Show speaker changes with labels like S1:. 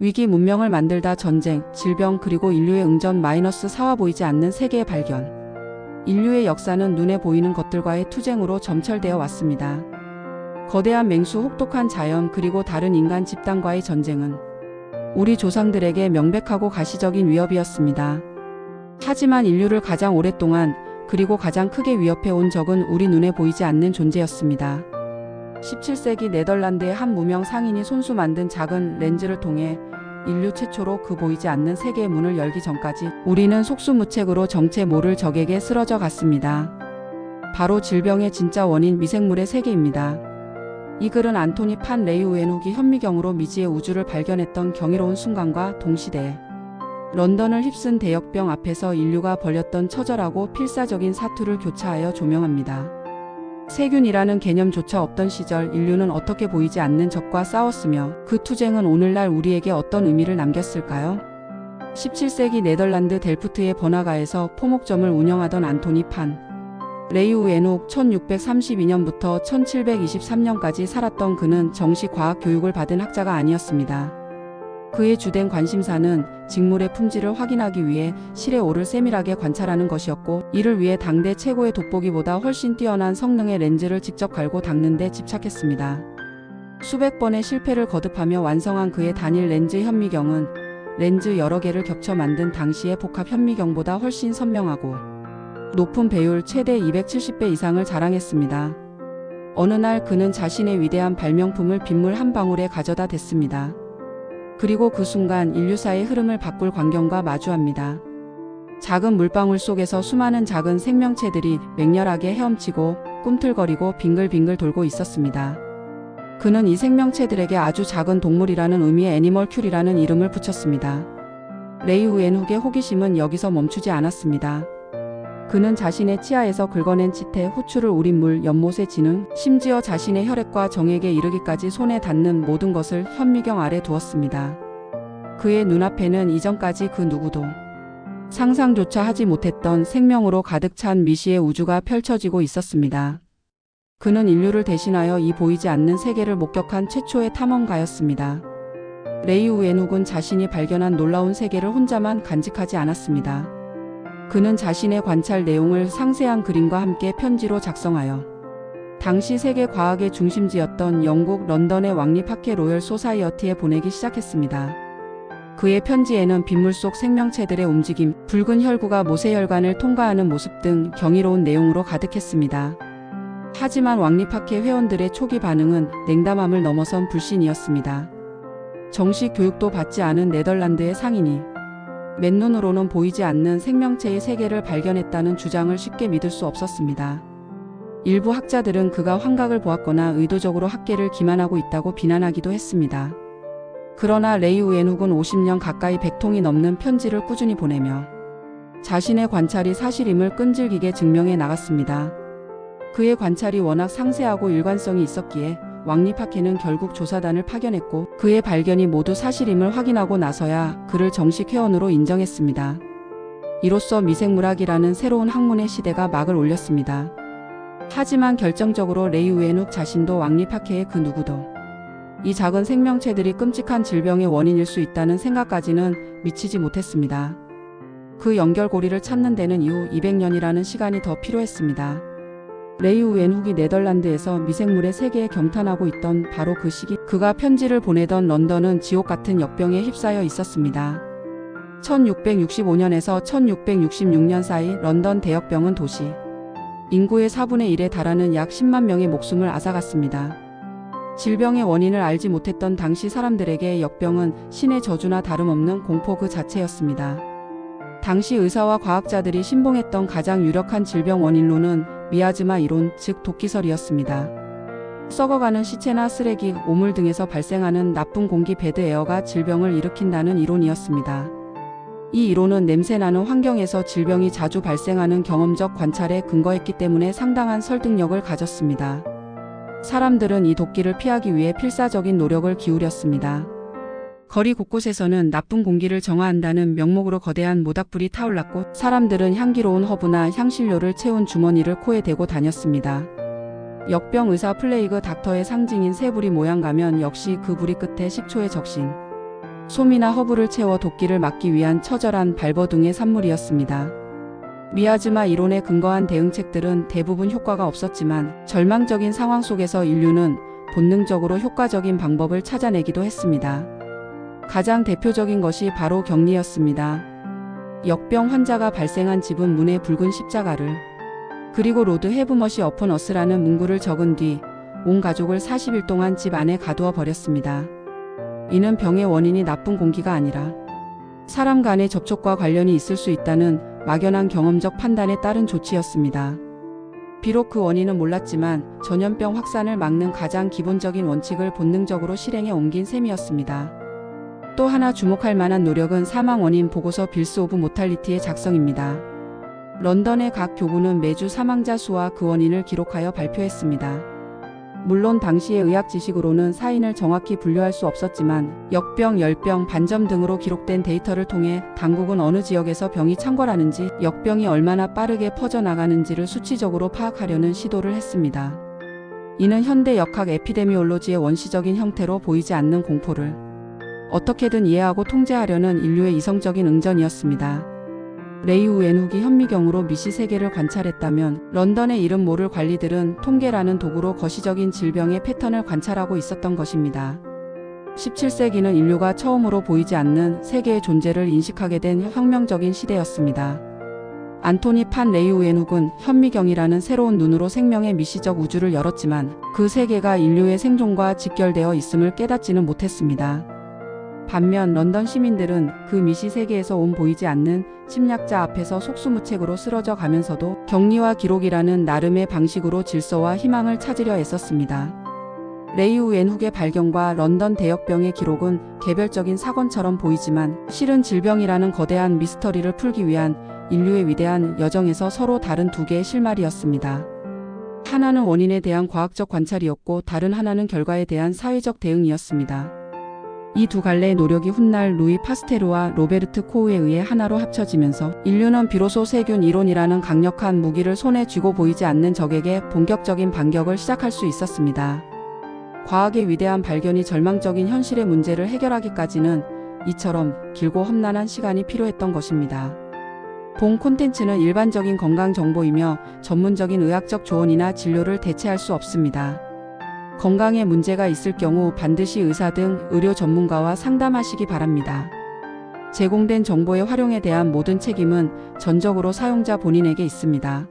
S1: 위기 문명을 만들다 전쟁, 질병 그리고 인류의 응전 -4와 보이지 않는 세계의 발견. 인류의 역사는 눈에 보이는 것들과의 투쟁으로 점철되어 왔습니다. 거대한 맹수, 혹독한 자연 그리고 다른 인간 집단과의 전쟁은 우리 조상들에게 명백하고 가시적인 위협이었습니다. 하지만 인류를 가장 오랫동안 그리고 가장 크게 위협해온 적은 우리 눈에 보이지 않는 존재였습니다. 17세기 네덜란드의 한 무명 상인이 손수 만든 작은 렌즈를 통해 인류 최초로 그 보이지 않는 세계의 문을 열기 전까지 우리는 속수무책으로 정체 모를 적에게 쓰러져 갔습니다. 바로 질병의 진짜 원인 미생물의 세계입니다. 이 글은 안토니 판 레이우엔훅이 현미경으로 미지의 우주를 발견했던 경이로운 순간과 동시대에 런던을 휩쓴 대역병 앞에서 인류가 벌였던 처절하고 필사적인 사투를 교차하여 조명합니다. 세균이라는 개념조차 없던 시절 인류는 어떻게 보이지 않는 적과 싸웠으며 그 투쟁은 오늘날 우리에게 어떤 의미를 남겼을까요? 17세기 네덜란드 델프트의 번화가에서 포목점을 운영하던 안토니 판 레이우엔훅 1632년부터 1723년까지 살았던 그는 정식 과학 교육을 받은 학자가 아니었습니다. 그의 주된 관심사는 직물의 품질을 확인하기 위해 실에 오를 세밀하게 관찰하는 것이었고, 이를 위해 당대 최고의 돋보기보다 훨씬 뛰어난 성능의 렌즈를 직접 갈고 닦는 데 집착했습니다. 수백 번의 실패를 거듭하며 완성한 그의 단일 렌즈 현미경은 렌즈 여러 개를 겹쳐 만든 당시의 복합 현미경보다 훨씬 선명하고 높은 배율 최대 270배 이상을 자랑했습니다. 어느 날 그는 자신의 위대한 발명품을 빗물 한 방울에 가져다 댔습니다. 그리고 그 순간 인류사의 흐름을 바꿀 광경과 마주합니다. 작은 물방울 속에서 수많은 작은 생명체들이 맹렬하게 헤엄치고 꿈틀거리고 빙글빙글 돌고 있었습니다. 그는 이 생명체들에게 아주 작은 동물이라는 의미의 애니멀 큐리라는 이름을 붙였습니다. 레이우엔훅의 호기심은 여기서 멈추지 않았습니다. 그는 자신의 치아에서 긁어낸 치태, 후추를 우린 물, 연못의 진흥, 심지어 자신의 혈액과 정액에 이르기까지 손에 닿는 모든 것을 현미경 아래 두었습니다. 그의 눈앞에는 이전까지 그 누구도 상상조차 하지 못했던 생명으로 가득 찬 미시의 우주가 펼쳐지고 있었습니다. 그는 인류를 대신하여 이 보이지 않는 세계를 목격한 최초의 탐험가였습니다. 레이우엔훅은 자신이 발견한 놀라운 세계를 혼자만 간직하지 않았습니다. 그는 자신의 관찰 내용을 상세한 그림과 함께 편지로 작성하여 당시 세계 과학의 중심지였던 영국 런던의 왕립학회 로열 소사이어티에 보내기 시작했습니다. 그의 편지에는 빗물 속 생명체들의 움직임, 붉은 혈구가 모세혈관을 통과하는 모습 등 경이로운 내용으로 가득했습니다. 하지만 왕립학회 회원들의 초기 반응은 냉담함을 넘어선 불신이었습니다. 정식 교육도 받지 않은 네덜란드의 상인이 맨눈으로는 보이지 않는 생명체의 세계를 발견했다는 주장을 쉽게 믿을 수 없었습니다. 일부 학자들은 그가 환각을 보았거나 의도적으로 학계를 기만하고 있다고 비난하기도 했습니다. 그러나 레이우엔훅은 50년 가까이 100통이 넘는 편지를 꾸준히 보내며 자신의 관찰이 사실임을 끈질기게 증명해 나갔습니다. 그의 관찰이 워낙 상세하고 일관성이 있었기에 왕립학회는 결국 조사단을 파견했고, 그의 발견이 모두 사실임을 확인하고 나서야 그를 정식 회원으로 인정했습니다. 이로써 미생물학이라는 새로운 학문의 시대가 막을 올렸습니다. 하지만 결정적으로 레이우엔훅 자신도 왕립학회의 그 누구도 이 작은 생명체들이 끔찍한 질병의 원인일 수 있다는 생각까지는 미치지 못했습니다. 그 연결고리를 찾는 데는 이후 200년이라는 시간이 더 필요했습니다. 레이우엔훅이 네덜란드에서 미생물의 세계에 경탄하고 있던 바로 그 시기, 그가 편지를 보내던 런던은 지옥 같은 역병에 휩싸여 있었습니다. 1665년에서 1666년 사이 런던 대역병은 도시 인구의 4분의 1에 달하는 약 10만 명의 목숨을 앗아갔습니다. 질병의 원인을 알지 못했던 당시 사람들에게 역병은 신의 저주나 다름없는 공포 그 자체였습니다. 당시 의사와 과학자들이 신봉했던 가장 유력한 질병 원인론은 미아즈마 이론, 즉 도끼설이었습니다. 썩어가는 시체나 쓰레기, 오물 등에서 발생하는 나쁜 공기 배드 에어가 질병을 일으킨다는 이론이었습니다. 이 이론은 냄새나는 환경에서 질병이 자주 발생하는 경험적 관찰에 근거했기 때문에 상당한 설득력을 가졌습니다. 사람들은 이 도끼를 피하기 위해 필사적인 노력을 기울였습니다. 거리 곳곳에서는 나쁜 공기를 정화한다는 명목으로 거대한 모닥불이 타올랐고, 사람들은 향기로운 허브나 향신료를 채운 주머니를 코에 대고 다녔습니다. 역병 의사 플레이그 닥터의 상징인 새부리 모양 가면 역시 그 부리 끝에 식초의 적신, 솜이나 허브를 채워 도끼를 막기 위한 처절한 발버둥의 산물이었습니다. 미아즈마 이론에 근거한 대응책들은 대부분 효과가 없었지만 절망적인 상황 속에서 인류는 본능적으로 효과적인 방법을 찾아내기도 했습니다. 가장 대표적인 것이 바로 격리였습니다. 역병 환자가 발생한 집은 문에 붉은 십자가를 그리고 로드 해브머시 어폰 어스라는 문구를 적은 뒤 온 가족을 40일 동안 집 안에 가두어 버렸습니다. 이는 병의 원인이 나쁜 공기가 아니라 사람 간의 접촉과 관련이 있을 수 있다는 막연한 경험적 판단에 따른 조치였습니다. 비록 그 원인은 몰랐지만 전염병 확산을 막는 가장 기본적인 원칙을 본능적으로 실행에 옮긴 셈이었습니다. 또 하나 주목할 만한 노력은 사망 원인 보고서 빌스 오브 모탈리티의 작성입니다. 런던의 각 교구는 매주 사망자 수와 그 원인을 기록하여 발표했습니다. 물론 당시의 의학 지식으로는 사인을 정확히 분류할 수 없었지만 역병, 열병, 반점 등으로 기록된 데이터를 통해 당국은 어느 지역에서 병이 창궐하는지, 역병이 얼마나 빠르게 퍼져나가는지를 수치적으로 파악하려는 시도를 했습니다. 이는 현대 역학 에피데미올로지의 원시적인 형태로 보이지 않는 공포를 어떻게든 이해하고 통제하려는 인류의 이성적인 응전이었습니다. 레이 우엔훅이 현미경으로 미시 세계를 관찰했다면 런던의 이름 모를 관리들은 통계라는 도구로 거시적인 질병의 패턴을 관찰하고 있었던 것입니다. 17세기는 인류가 처음으로 보이지 않는 세계의 존재를 인식하게 된 혁명적인 시대였습니다. 안토니 판 레이 우엔훅은 현미경이라는 새로운 눈으로 생명의 미시적 우주를 열었지만 그 세계가 인류의 생존과 직결되어 있음을 깨닫지는 못했습니다. 반면 런던 시민들은 그 미시 세계에서 온 보이지 않는 침략자 앞에서 속수무책으로 쓰러져 가면서도 격리와 기록이라는 나름의 방식으로 질서와 희망을 찾으려 애썼습니다. 레이 우엔훅의 발견과 런던 대역병의 기록은 개별적인 사건처럼 보이지만 실은 질병이라는 거대한 미스터리를 풀기 위한 인류의 위대한 여정에서 서로 다른 두 개의 실마리였습니다. 하나는 원인에 대한 과학적 관찰이었고 다른 하나는 결과에 대한 사회적 대응이었습니다. 이 두 갈래의 노력이 훗날 루이 파스테르와 로베르트 코흐에 의해 하나로 합쳐지면서 인류는 비로소 세균 이론이라는 강력한 무기를 손에 쥐고 보이지 않는 적에게 본격적인 반격을 시작할 수 있었습니다. 과학의 위대한 발견이 절망적인 현실의 문제를 해결하기까지는 이처럼 길고 험난한 시간이 필요했던 것입니다. 본 콘텐츠는 일반적인 건강 정보이며 전문적인 의학적 조언이나 진료를 대체할 수 없습니다. 건강에 문제가 있을 경우 반드시 의사 등 의료 전문가와 상담하시기 바랍니다. 제공된 정보의 활용에 대한 모든 책임은 전적으로 사용자 본인에게 있습니다.